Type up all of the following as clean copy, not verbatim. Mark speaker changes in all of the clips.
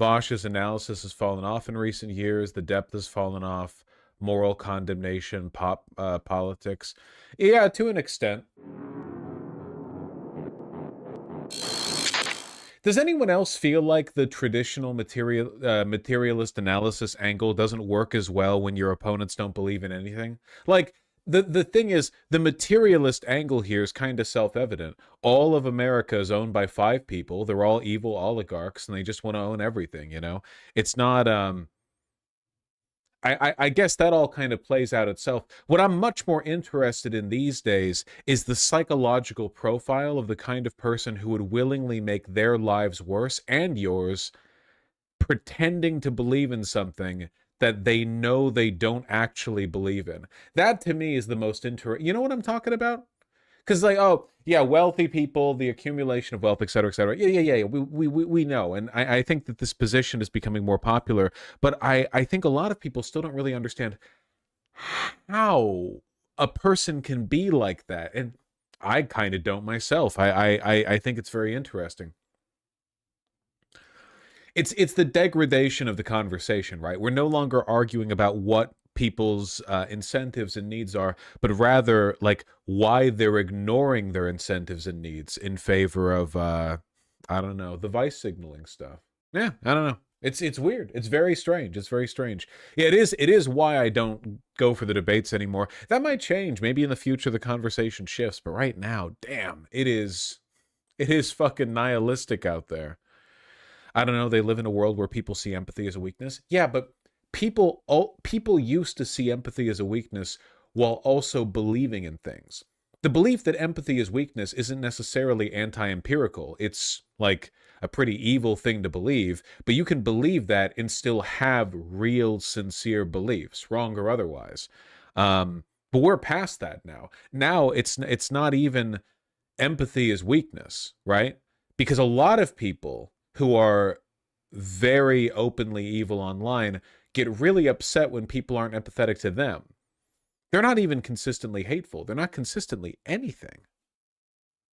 Speaker 1: Bosch's analysis has fallen off in recent years. The depth has fallen off. Moral condemnation, politics. Yeah, to an extent. Does anyone else feel like the traditional materialist analysis angle doesn't work as well when your opponents don't believe in anything? Like, the thing is, the materialist angle here is kind of self-evident. All of America is owned by five people. They're all evil oligarchs, and they just want to own everything, you know? It's not, I guess that all kind of plays out itself. What I'm much more interested in these days is the psychological profile of the kind of person who would willingly make their lives worse and yours, pretending to believe in something that they know they don't actually believe in. That to me is the most interesting. You know what I'm talking about? Because like, oh yeah, wealthy people, the accumulation of wealth, et cetera, et cetera. Yeah. We know, and I think that this position is becoming more popular. But I think a lot of people still don't really understand how a person can be like that, and I kind of don't myself. I think it's very interesting. It's the degradation of the conversation, right? We're no longer arguing about what people's incentives and needs are, but rather like why they're ignoring their incentives and needs in favor of I don't know, the vice signaling stuff. Yeah, I don't know. It's weird. It's very strange. It's very strange. Yeah, it is why I don't go for the debates anymore. That might change. Maybe in the future the conversation shifts, but right now, damn, it is fucking nihilistic out there. I don't know, they live in a world where people see empathy as a weakness. Yeah, but people used to see empathy as a weakness while also believing in things. The belief that empathy is weakness isn't necessarily anti-empirical. It's like a pretty evil thing to believe, but you can believe that and still have real, sincere beliefs, wrong or otherwise. But we're past that now. Now it's not even empathy is weakness, right? Because a lot of people who are very openly evil online get really upset when people aren't empathetic to them. They're not even consistently hateful. They're not consistently anything.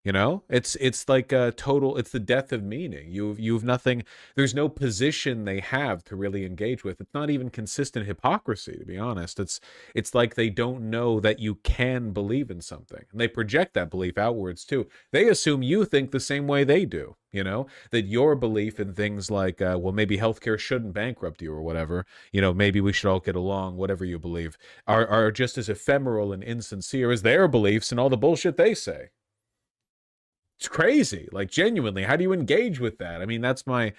Speaker 1: You know, it's like a total. It's the death of meaning. You've nothing. There's no position they have to really engage with. It's not even consistent hypocrisy, to be honest. It's like they don't know that you can believe in something, and they project that belief outwards too. They assume you think the same way they do. You know, that your belief in things like, well, maybe healthcare shouldn't bankrupt you or whatever. You know, maybe we should all get along. Whatever you believe, are just as ephemeral and insincere as their beliefs and all the bullshit they say. It's crazy. Like genuinely, how do you engage with that? I mean, that's my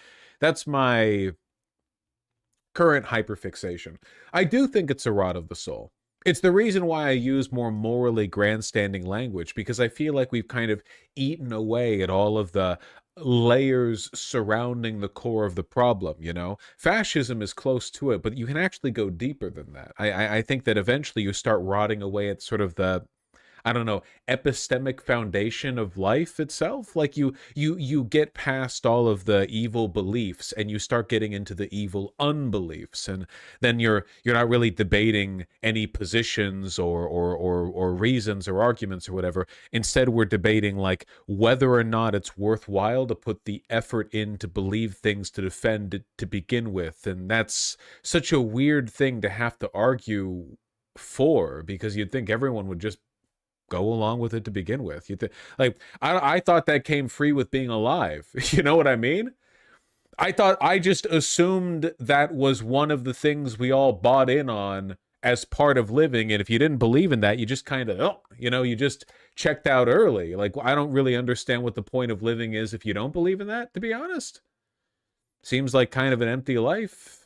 Speaker 1: current hyperfixation. I do think it's a rot of the soul. It's the reason why I use more morally grandstanding language, because I feel like we've kind of eaten away at all of the layers surrounding the core of the problem, you know? Fascism is close to it, but you can actually go deeper than that. I think that eventually you start rotting away at sort of the, I don't know, epistemic foundation of life itself. Like you get past all of the evil beliefs and you start getting into the evil unbeliefs, and then you're not really debating any positions or reasons or arguments or whatever. Instead, we're debating like whether or not it's worthwhile to put the effort in to believe things to defend it to begin with. And that's such a weird thing to have to argue for, because you'd think everyone would just go along with it to begin with. Like I thought that came free with being alive. You know what I mean? I just assumed that was one of the things we all bought in on as part of living, and if you didn't believe in that, you just kind of, oh, you know, you just checked out early. Like I don't really understand what the point of living is if you don't believe in that, to be honest. Seems like kind of an empty life.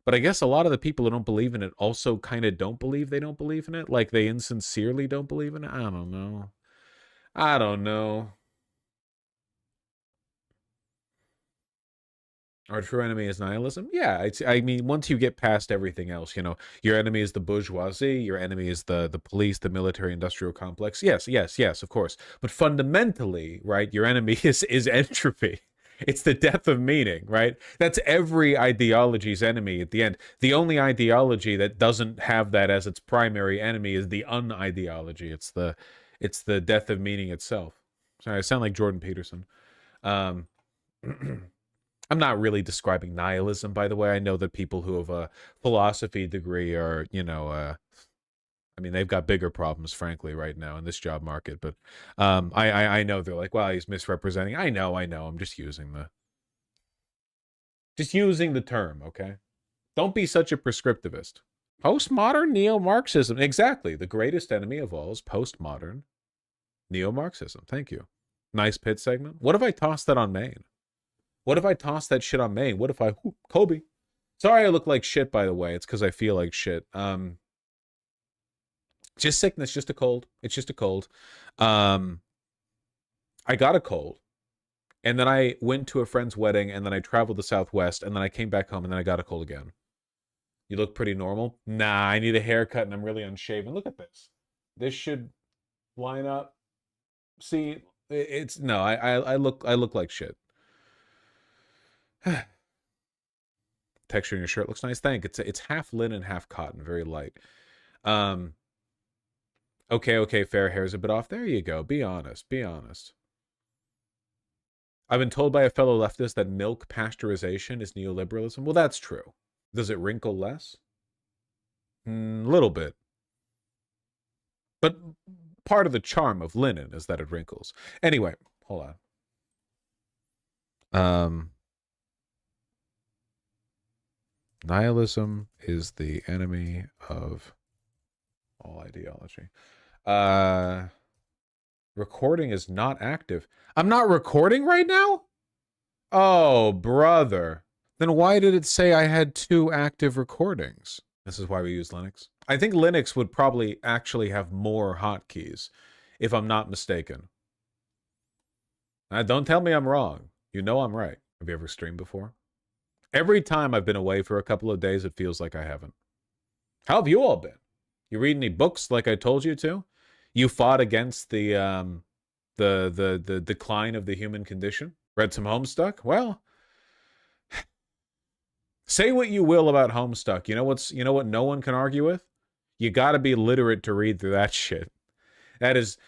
Speaker 1: But I guess a lot of the people who don't believe in it also kind of don't believe they don't believe in it. Like they insincerely don't believe in it. I don't know. I don't know. Our true enemy is nihilism. Yeah, I mean, once you get past everything else, you know, your enemy is the bourgeoisie, your enemy is the police, the military-industrial complex. Yes, of course. But fundamentally, right, your enemy is entropy. It's the death of meaning, right? That's every ideology's enemy at the end. The only ideology that doesn't have that as its primary enemy is the unideology. It's the death of meaning itself. Sorry, I sound like Jordan Peterson. Um I'm not really describing nihilism, by the way. I know that people who have a philosophy degree are, I mean, they've got bigger problems, frankly, right now in this job market. But I know they're like, well, he's misrepresenting. I know. I'm just using the term, okay? Don't be such a prescriptivist. Postmodern neo-Marxism. Exactly. The greatest enemy of all is postmodern neo-Marxism. Thank you. Nice pit segment. What if I tossed that on Maine? What if I tossed that shit on Maine? What if I... Kobe. Sorry I look like shit, by the way. It's because I feel like shit. Just sickness, just a cold. It's just a cold. I got a cold. And then I went to a friend's wedding, and then I traveled to Southwest, and then I came back home, and then I got a cold again. You look pretty normal. Nah, I need a haircut, and I'm really unshaven. Look at this. This should line up. See, it's no. I look like shit. Texture in your shirt looks nice. Thank. It's half linen, half cotton, very light. Okay, fair hair's a bit off. There you go. Be honest. Be honest. I've been told by a fellow leftist that milk pasteurization is neoliberalism. Well, that's true. Does it wrinkle less? A little bit. But part of the charm of linen is that it wrinkles. Anyway, hold on. Nihilism is the enemy of all ideology. Recording is not active. I'm not recording right now? Oh, brother. Then why did it say I had 2 active recordings? This is why we use Linux. I think Linux would probably actually have more hotkeys, if I'm not mistaken. Don't tell me I'm wrong. You know I'm right. Have you ever streamed before? Every time I've been away for a couple of days, it feels like I haven't. How have you all been? You read any books like I told you to? You fought against the decline of the human condition? Read some Homestuck? Well, say what you will about Homestuck. You know what no one can argue with? You got to be literate to read through that shit. That is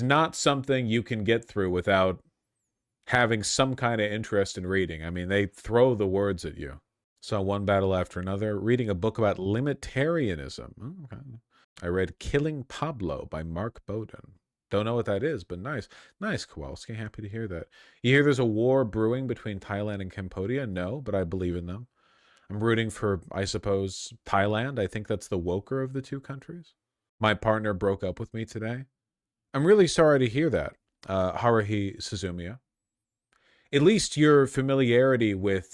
Speaker 1: not something you can get through without having some kind of interest in reading. I mean, they throw the words at you. Saw one battle after another. Reading a book about limitarianism. Oh, okay. I read Killing Pablo by Mark Bowden. Don't know what that is, but nice. Nice, Kowalski. Happy to hear that. You hear there's a war brewing between Thailand and Cambodia? No, but I believe in them. I'm rooting for, I suppose, Thailand. I think that's the woker of the 2 countries. My partner broke up with me today. I'm really sorry to hear that, Haruhi Suzumiya. At least your familiarity with,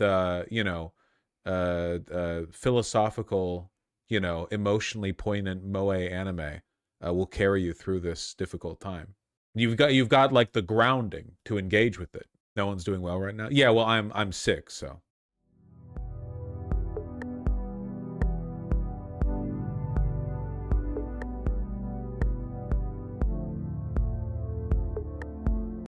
Speaker 1: philosophical, emotionally poignant moe anime will carry you through this difficult time. You've got like the grounding to engage with it. No one's doing well right now. Yeah, well, I'm sick, so